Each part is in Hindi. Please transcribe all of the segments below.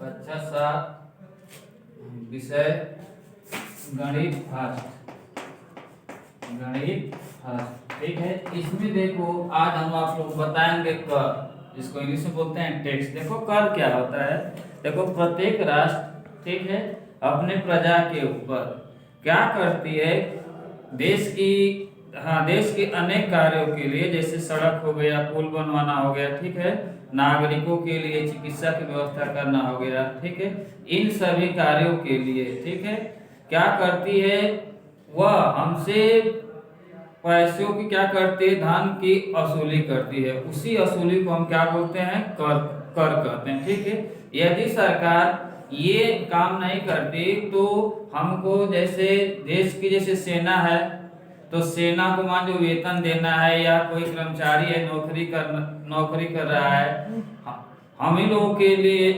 कक्षा 7 विषय गणित फर्स्ट। ठीक है। इसमें देखो आज हम आप लोग बताएंगे कर, जिसको इंग्लिश में बोलते हैं टैक्स। देखो कर क्या होता है। देखो प्रत्येक राष्ट्र, ठीक है, अपने प्रजा के ऊपर क्या करती है, देश के अनेक कार्यों के लिए, जैसे सड़क हो गया, पुल बनवाना हो गया, ठीक है, नागरिकों के लिए चिकित्सा की व्यवस्था करना हो गया, ठीक है, इन सभी कार्यों के लिए, ठीक है, क्या करती है, वह हमसे पैसों की क्या करती है, धन की वसूली करती है। उसी वसूली को हम क्या बोलते हैं, कर कर कहते हैं। ठीक है। यदि सरकार ये काम नहीं करती तो हमको, जैसे देश की जैसे सेना है, तो सेना को मान जो वेतन देना है, या कोई कर्मचारी है नौकरी कर रहा है, हम ही लोगों के लिए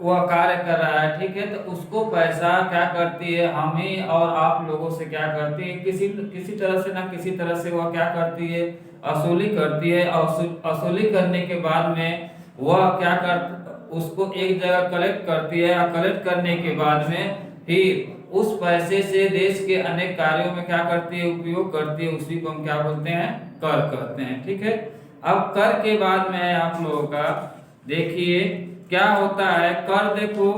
वह कार्य कर रहा है, ठीक है, तो उसको पैसा क्या करती है, हम ही और आप लोगों से क्या करती है, किसी तरह से ना किसी तरह से वह क्या करती है, वसूली करती है। और वसूली करने के बाद में वह क्या कर उसको एक जगह कलेक्ट करती है, और कलेक्ट करने के बाद में फिर उस पैसे से देश के अनेक कार्यों में क्या करती है, उपयोग करती है। उसी को हम क्या बोलते हैं, कर कहते हैं। ठीक है। अब कर के बाद में आप लोगों का देखिए क्या होता है। कर देखो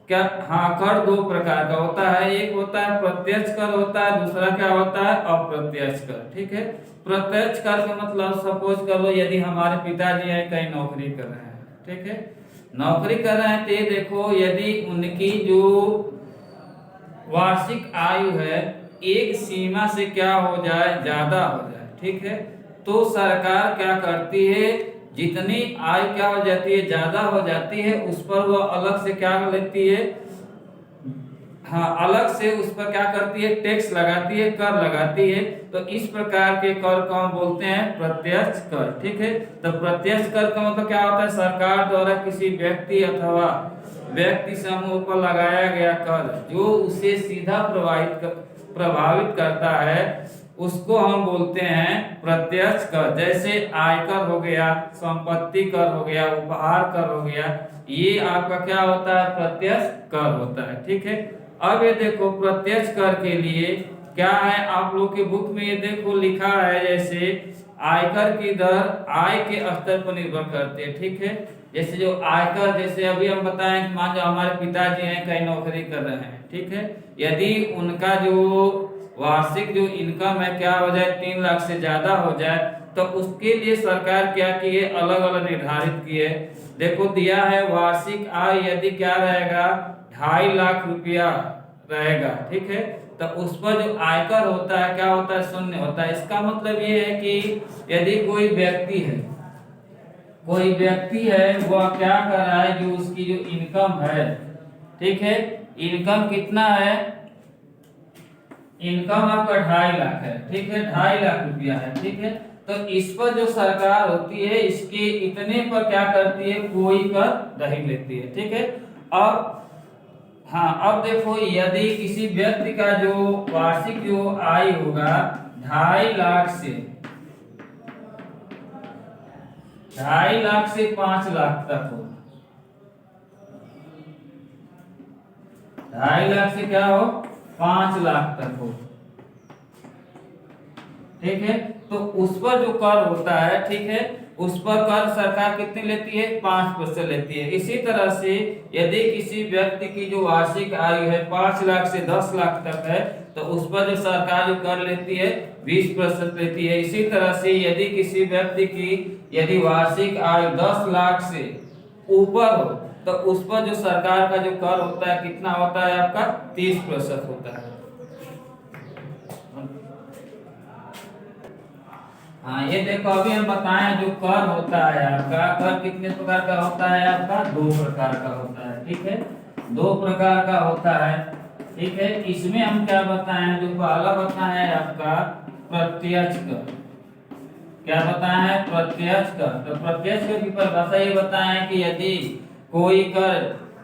क्या, हाँ, कर दो प्रकार का होता है। एक होता है प्रत्यक्ष कर होता है, दूसरा क्या होता है, अप्रत्यक्ष कर। ठीक है। प्रत्यक्ष कर का मतलब सपोज कर लो, यदि हमारे पिताजी हैं, कहीं नौकरी कर रहे हैं, ठीक है, नौकरी कर रहे हैं, तो देखो यदि उनकी जो वार्षिक आयु है एक सीमा से क्या हो जाए, ज्यादा हो जाए, ठीक है, तो सरकार क्या करती है, जितनी आय क्या हो जाती है, ज्यादा हो जाती है, उस पर वह अलग से क्या लेती है, हाँ, अलग से उस पर क्या करती है, टैक्स लगाती है, कर लगाती है। तो इस प्रकार के कर को हम बोलते हैं प्रत्यक्ष कर। ठीक है। तो प्रत्यक्ष कर का मतलब क्या होता है, सरकार द्वारा किसी व्यक्ति अथवा व्यक्ति समूह पर लगाया गया कर जो उसे सीधा प्रभावित करता है, उसको हम बोलते हैं प्रत्यक्ष कर। जैसे आयकर हो गया, संपत्ति कर हो गया, उपहार कर हो गया, ये आपका क्या होता है, प्रत्यक्ष कर होता है। ठीक है। अब ये देखो प्रत्यक्ष कर के लिए क्या है, आप लोग के बुक में ये देखो लिखा है, जैसे आयकर की दर आय के स्तर पर निर्भर करती है। ठीक है। जैसे जो आयकर, जैसे अभी हम बताएं कि मान लो हमारे पिताजी हैं, कहीं नौकरी कर रहे हैं, ठीक है, यदि उनका जो वार्षिक जो इनकम है क्या हो जाए, 3 लाख से ज्यादा हो जाए, तो उसके लिए सरकार क्या की है, अलग अलग निर्धारित की है। देखो दिया है वार्षिक आय यदि क्या रहेगा, 2.5 लाख रुपया रहेगा, ठीक है, तो उस पर जो आयकर होता है क्या होता है, शून्य होता है। इसका मतलब ये है कि यदि कोई व्यक्ति है वह क्या कर रहा है, जो उसकी जो इनकम है, ठीक है, इनकम कितना है, इनकम आपका 2.5 लाख है, ठीक है, 2.5 लाख रुपया है, ठीक है, तो इस पर जो सरकार होती है, इसके इतने पर क्या करती है, कोई कर नहीं लेती है। ठीक है। अब हाँ, अब देखो यदि किसी व्यक्ति का जो वार्षिक जो आय होगा 2.5 लाख से 5 लाख तक हो, 2.5 लाख से क्या हो, 5 लाख तक हो, ठीक है, तो उस पर जो कर होता है, ठीक है, उस पर कर सरकार कितनी लेती है, 5% लेती है। इसी तरह से यदि किसी व्यक्ति की जो वार्षिक आयु है 5 लाख से 10 लाख तक है, तो उस पर जो सरकार जो कर लेती है 20% लेती है। इसी तरह से यदि किसी व्यक्ति की यदि वार्षिक आयु 10 लाख से ऊपर हो, तो उस पर जो सरकार का जो कर होता है कितना होता है, आपका 30% होता है। हाँ, ये देखो अभी हम बताएं जो कर होता है आपका, कर कितने प्रकार का होता है, आपका 2 प्रकार का होता है। ठीक है, 2 प्रकार का होता है। ठीक है। इसमें हम क्या बताएं, जो पहला बताया है आपका प्रत्यक्ष कर। क्या बताया है, प्रत्यक्ष कर। तो प्रत्यक्ष कर की परिभाषा ये बताएं कि यदि कोई कर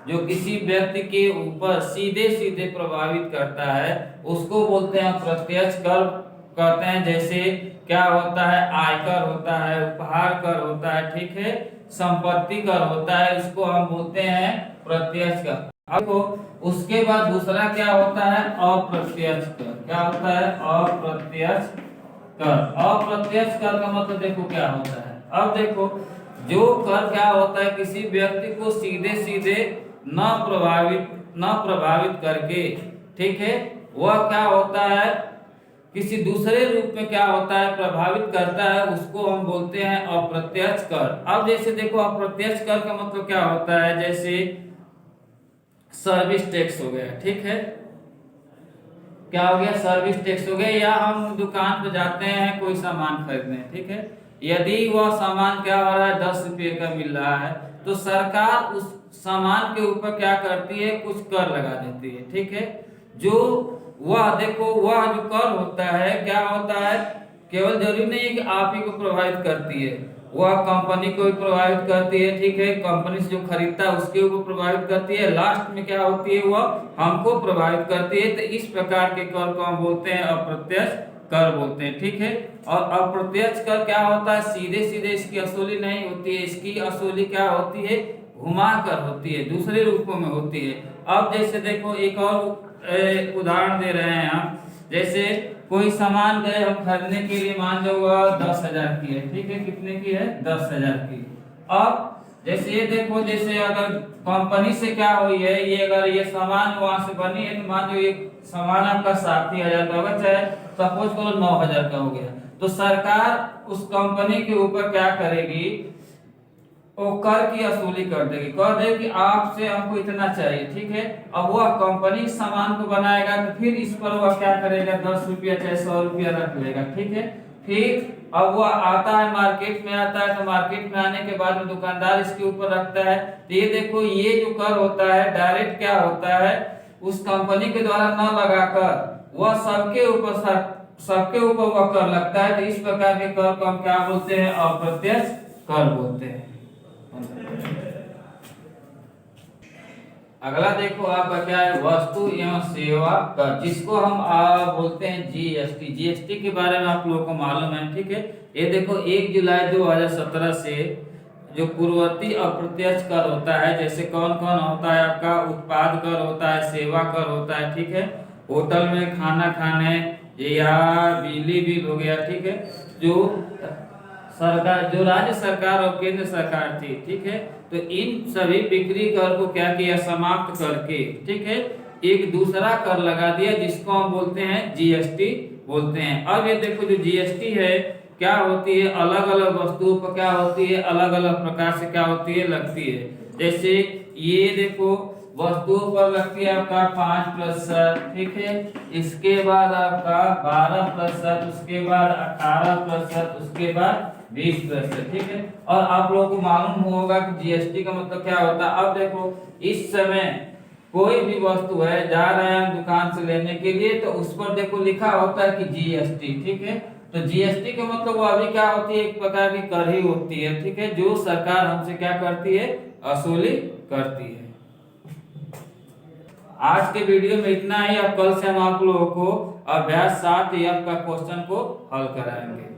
जो किसी व्यक्ति के ऊपर सीधे सीधे प्रभावित करता है, उसको बोलते हैं प्रत्यक्ष कर कहते हैं। जैसे क्या होता है, आयकर होता है, उपहार कर होता है, ठीक है, संपत्ति कर होता है, इसको हम बोलते हैं प्रत्यक्ष कर। अब उसके बाद दूसरा क्या होता है, अप्रत्यक्ष कर। क्या होता है, अप्रत्यक्ष कर। अप्रत्यक्ष कर का मतलब देखो क्या होता है। अब देखो जो कर क्या होता है, किसी व्यक्ति को सीधे सीधे न प्रभावित करके, ठीक है, वह क्या होता है, किसी दूसरे रूप में क्या होता है, प्रभावित करता है, उसको हम बोलते हैं अप्रत्यक्ष कर। अब जैसे देखो अप्रत्यक्ष कर का मतलब क्या होता है, जैसे सर्विस टैक्स हो गया, ठीक है, क्या हो गया, सर्विस टैक्स हो गया। या हम दुकान पे जाते हैं कोई सामान खरीदने, ठीक है, यदि वह सामान क्या हो रहा है, 10 रुपये का मिल रहा है, तो सरकार उस सामान के ऊपर क्या करती है, कुछ कर लगा देती है, ठीक है। जो वह देखो वह जो कर होता है क्या होता है, केवल जरूरी नहीं है कि आप ही को प्रभावित करती है, वह कंपनी को भी प्रभावित करती है, ठीक है, कंपनी से जो खरीदता है उसके ऊपर प्रभावित करती है, लास्ट में क्या होती है, वह हमको प्रभावित करती है। तो इस प्रकार के कर को हम बोलते हैं अप्रत्यक्ष कर बोलते हैं, ठीक है। और अप्रत्यक्ष कर क्या होता है, सीधे सीधे इसकी असुली नहीं होती है, इसकी असुली क्या होती है, घुमा कर होती है, दूसरे रूपों में होती है। अब जैसे देखो एक और उदाहरण दे रहे हैं हम, जैसे कोई सामान गए हम खरीदने के लिए, मान लो वह 10,000 की है, ठीक है, कितने की है, 10,000 की। अब जैसे ये देखो, जैसे अगर कंपनी से क्या हुई है, ये अगर ये सामान वहां से बनी है, तो मान लो ये सामान आपका 60,000 का होगा, चाहे सपोज करो 9,000 का हो गया, तो सरकार उस कंपनी के ऊपर क्या करेगी, वो कर की असुली कर देगी, कह देगी कि आपसे हमको इतना चाहिए, ठीक है। अब वह कंपनी सामान को बनाएगा तो फिर इस पर वह क्या करेगा, 10 रुपया चाहे 100 रुपया रख लेगा, ठीक है। फिर अब वह आता है मार्केट में, आता है तो मार्केट में आने के बाद में दुकानदार इसके ऊपर रखता है। तो ये देखो ये जो कर होता है डायरेक्ट क्या होता है, उस कंपनी के द्वारा न लगाकर वह सबके ऊपर वह कर लगता है। तो इस प्रकार के कर को हम क्या बोलते हैं, अप्रत्यक्ष कर बोलते हैं। अगला देखो आपका क्या है, वस्तु एवं सेवा कर, जिसको हम बोलते हैं जीएसटी। जीएसटी के बारे में आप लोगों को मालूम है, ठीक है। ये देखो 1 जुलाई 2017 से जो पूर्ववर्ती अप्रत्यक्ष कर होता है, जैसे कौन कौन होता है, आपका उत्पाद कर होता है, सेवा कर होता है, ठीक है, होटल में खाना खाने या बिजली बिल हो गया, ठीक है, जो सरकार, जो राज्य सरकार और केंद्र सरकार थी, ठीक है, तो इन सभी बिक्री कर को क्या किया, समाप्त करके, ठीक है, एक दूसरा कर लगा दिया, जिसको हम बोलते हैं जीएसटी बोलते हैं। अब ये देखो जो जीएसटी है क्या होती है, अलग अलग वस्तुओं पर क्या होती है, अलग अलग प्रकार से क्या होती है, लगती है। जैसे ये देखो वस्तुओं पर लगती है आपका 5%, ठीक है, इसके बाद आपका 12%, उसके बाद 18%, उसके बाद 20%, ठीक है। और आप लोगों को मालूम होगा कि जीएसटी का मतलब क्या होता है। अब देखो इस समय कोई भी वस्तु है, जा रहे हैं दुकान से लेने के लिए, तो उस पर देखो लिखा होता है कि जीएसटी, ठीक है। तो जीएसटी का मतलब वो अभी क्या होती है, एक प्रकार की कर ही होती है, ठीक है, जो सरकार हमसे क्या करती है, असुली करती है। आज के वीडियो में इतना ही। अब कल से हम आप लोगों को अभ्यास 7 का क्वेश्चन को हल कराएंगे।